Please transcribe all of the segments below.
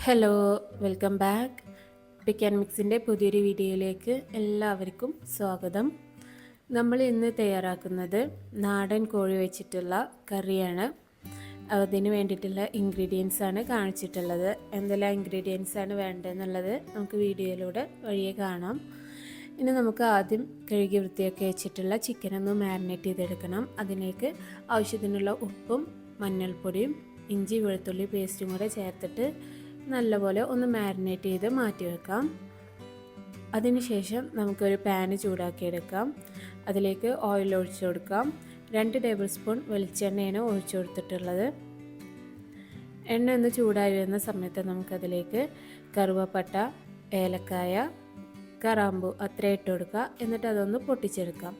Hello, welcome back. Pick and മിക്സിൻ്റെ പുതിയൊരു വീഡിയോയിലേക്ക് എല്ലാവർക്കും സ്വാഗതം. നമ്മൾ ഇന്ന് തയ്യാറാക്കുന്നത് നാടൻ കോഴി വെച്ചിട്ടുള്ള കറിയാണ്. അതിന് വേണ്ടിയിട്ടുള്ള ഇൻഗ്രീഡിയൻസ് ആണ് കാണിച്ചിട്ടുള്ളത്. എന്തെല്ലാം ഇൻഗ്രീഡിയൻസ് ആണ് വേണ്ടതെന്നുള്ളത് നമുക്ക് വീഡിയോയിലൂടെ വഴിയെ കാണാം. ഇനി നമുക്ക് ആദ്യം കഴുകി വൃത്തിയാക്കി വെച്ചിട്ടുള്ള ചിക്കനൊന്ന് മാരിനേറ്റ് ചെയ്തെടുക്കണം. അതിലേക്ക് ആവശ്യത്തിനുള്ള ഉപ്പും മഞ്ഞൾപ്പൊടിയും ഇഞ്ചി വെളുത്തുള്ളി പേസ്റ്റും കൂടെ ചേർത്തിട്ട് നല്ലപോലെ ഒന്ന് മാരിനേറ്റ് ചെയ്ത് മാറ്റി വെക്കാം. അതിനുശേഷം നമുക്കൊരു പാന് ചൂടാക്കിയെടുക്കാം. അതിലേക്ക് ഓയിൽ ഒഴിച്ചു കൊടുക്കാം. 2 ടേബിൾ സ്പൂൺ വെളിച്ചെണ്ണയാണ് ഒഴിച്ചു കൊടുത്തിട്ടുള്ളത്. എണ്ണ ഒന്ന് ചൂടായി വരുന്ന സമയത്ത് നമുക്കതിലേക്ക് കറുവപ്പട്ട, ഏലക്കായ, കറാമ്പൂ അത്ര ഇട്ട് കൊടുക്കുക. എന്നിട്ട് അതൊന്ന് പൊട്ടിച്ചെടുക്കാം.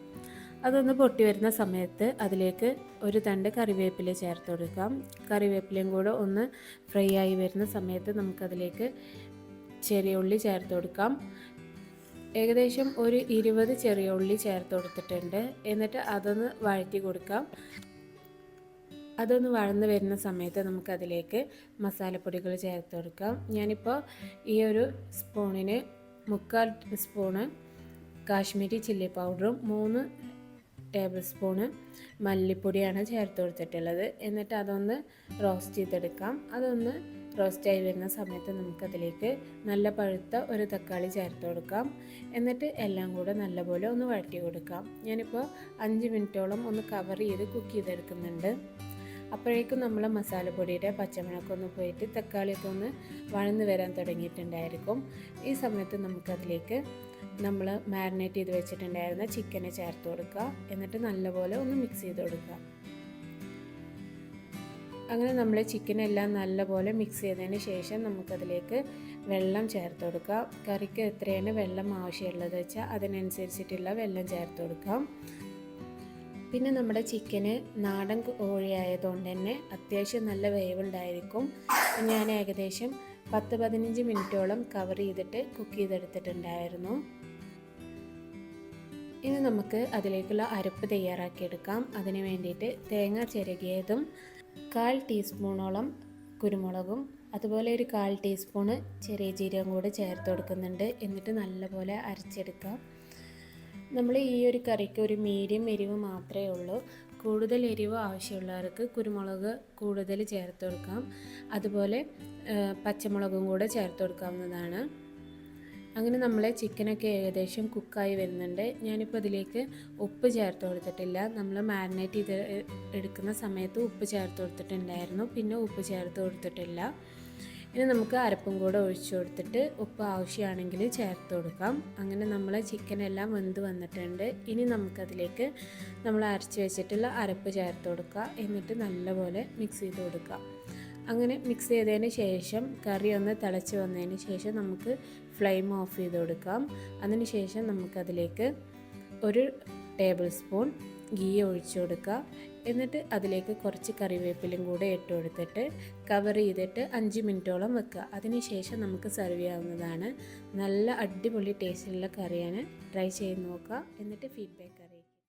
അതൊന്ന് പൊട്ടി വരുന്ന സമയത്ത് അതിലേക്ക് ഒരു തണ്ട് കറിവേപ്പില ചേർത്ത് കൊടുക്കാം. കറിവേപ്പിലയും കൂടെ ഒന്ന് ഫ്രൈ ആയി വരുന്ന സമയത്ത് നമുക്കതിലേക്ക് ചെറിയ ഉള്ളി ചേർത്ത് കൊടുക്കാം. ഏകദേശം ഒരു 20 ചെറിയ ഉള്ളി ചേർത്ത് കൊടുത്തിട്ടുണ്ട്. എന്നിട്ട് അതൊന്ന് വഴറ്റി കൊടുക്കാം. അതൊന്ന് വഴന്ന് വരുന്ന സമയത്ത് നമുക്കതിലേക്ക് മസാലപ്പൊടികൾ ചേർത്ത് കൊടുക്കാം. ഞാനിപ്പോൾ ഈ ഒരു സ്പൂണിന് 3/4 സ്പൂണ് കാശ്മീരി ചില്ലി പൗഡറും 3 ടേബിൾ സ്പൂണ് മല്ലിപ്പൊടിയാണ് ചേർത്ത് കൊടുത്തിട്ടുള്ളത്. എന്നിട്ട് അതൊന്ന് റോസ്റ്റ് ചെയ്തെടുക്കാം. അതൊന്ന് റോസ്റ്റായി വരുന്ന സമയത്ത് നമുക്കതിലേക്ക് നല്ല പഴുത്ത ഒരു തക്കാളി ചേർത്ത് കൊടുക്കാം. എന്നിട്ട് എല്ലാം കൂടെ നല്ലപോലെ ഒന്ന് വഴറ്റി കൊടുക്കാം. ഞാനിപ്പോൾ 5 മിനിറ്റോളം ഒന്ന് കവർ ചെയ്ത് കുക്ക് ചെയ്തെടുക്കുന്നുണ്ട്. അപ്പോഴേക്കും നമ്മൾ മസാലപ്പൊടിയുടെ പച്ചമണക്കൊന്ന് പോയിട്ട് തക്കാളിയൊക്കെ ഒന്ന് വഴന്ന് വരാൻ തുടങ്ങിയിട്ടുണ്ടായിരിക്കും. ഈ സമയത്ത് നമുക്കതിലേക്ക് നമ്മൾ മാരിനേറ്റ് ചെയ്ത് വെച്ചിട്ടുണ്ടായിരുന്ന ചിക്കനെ ചേർത്ത് കൊടുക്കുക. എന്നിട്ട് നല്ലപോലെ ഒന്ന് മിക്സ് ചെയ്ത് കൊടുക്കുക. അങ്ങനെ നമ്മൾ ചിക്കനെല്ലാം നല്ലപോലെ മിക്സ് ചെയ്തതിന് ശേഷം നമുക്കതിലേക്ക് വെള്ളം ചേർത്ത് കൊടുക്കുക. കറിക്ക് എത്രയാണ് വെള്ളം ആവശ്യമുള്ളത് വെച്ചാൽ അതിനനുസരിച്ചിട്ടുള്ള വെള്ളം ചേർത്ത് കൊടുക്കാം. പിന്നെ നമ്മുടെ ചിക്കന് നാടൻ കോഴിയായതുകൊണ്ട് തന്നെ അത്യാവശ്യം നല്ല വേവുണ്ടായിരിക്കും. ഞാൻ ഏകദേശം 10-15 മിനിറ്റോളം കവർ ചെയ്തിട്ട് കുക്ക് ചെയ്തെടുത്തിട്ടുണ്ടായിരുന്നു. ഇനി നമുക്ക് അതിലേക്കുള്ള അരപ്പ് തയ്യാറാക്കിയെടുക്കാം. അതിന് വേണ്ടിയിട്ട് തേങ്ങ ചിരകിയതും 1/4 ടീസ്പൂണോളം കുരുമുളകും അതുപോലെ ഒരു 1/4 ടീസ്പൂണ് ചെറിയ ജീരകം കൂടെ ചേർത്ത് കൊടുക്കുന്നുണ്ട്. എന്നിട്ട് നല്ലപോലെ അരച്ചെടുക്കാം. നമ്മൾ ഈ ഒരു കറിക്ക് ഒരു മീഡിയം എരിവ് മാത്രമേ ഉള്ളൂ. കൂടുതൽ എരിവ് ആവശ്യമുള്ളവർക്ക് കുരുമുളക് കൂടുതൽ ചേർത്ത് കൊടുക്കാം. അതുപോലെ പച്ചമുളകും കൂടെ ചേർത്ത് കൊടുക്കാവുന്നതാണ്. അങ്ങനെ നമ്മളെ ചിക്കനൊക്കെ ഏകദേശം കുക്കായി വരുന്നുണ്ട്. ഞാനിപ്പോൾ അതിലേക്ക് ഉപ്പ് ചേർത്ത് കൊടുത്തിട്ടില്ല. നമ്മൾ മാരിനേറ്റ് ചെയ്ത് എടുക്കുന്ന സമയത്ത് ഉപ്പ് ചേർത്ത് കൊടുത്തിട്ടുണ്ടായിരുന്നു. പിന്നെ ഉപ്പ് ചേർത്ത് കൊടുത്തിട്ടില്ല. ഇനി നമുക്ക് അരപ്പും കൂടെ ഒഴിച്ചു കൊടുത്തിട്ട് ഉപ്പ് ആവശ്യമാണെങ്കിൽ ചേർത്ത് കൊടുക്കാം. അങ്ങനെ നമ്മളെ ചിക്കനെല്ലാം വെന്ത് വന്നിട്ടുണ്ട്. ഇനി നമുക്കതിലേക്ക് നമ്മൾ അരച്ച് വെച്ചിട്ടുള്ള അരപ്പ് ചേർത്ത് കൊടുക്കുക. എന്നിട്ട് നല്ലപോലെ മിക്സ് ചെയ്ത് കൊടുക്കുക. അങ്ങനെ മിക്സ് ചെയ്തതിന് ശേഷം കറി ഒന്ന് തിളച്ച് വന്നതിന് ശേഷം നമുക്ക് ഫ്ലെയിം ഓഫ് ചെയ്ത് കൊടുക്കാം. അതിന് ശേഷം നമുക്കതിലേക്ക് ഒരു ടേബിൾ സ്പൂൺ ഗീ ഒഴിച്ചു കൊടുക്കുക. എന്നിട്ട് അതിലേക്ക് കുറച്ച് കറിവേപ്പിലും കൂടെ ഇട്ട് കൊടുത്തിട്ട് കവർ ചെയ്തിട്ട് 5 മിനിറ്റോളം വെക്കുക. അതിന് ശേഷം നമുക്ക് സെർവ് ചെയ്യാവുന്നതാണ്. നല്ല അടിപൊളി ടേസ്റ്റിലുള്ള കറിയാണ്. ട്രൈ ചെയ്ത് നോക്കുക. എന്നിട്ട് ഫീഡ്ബാക്ക്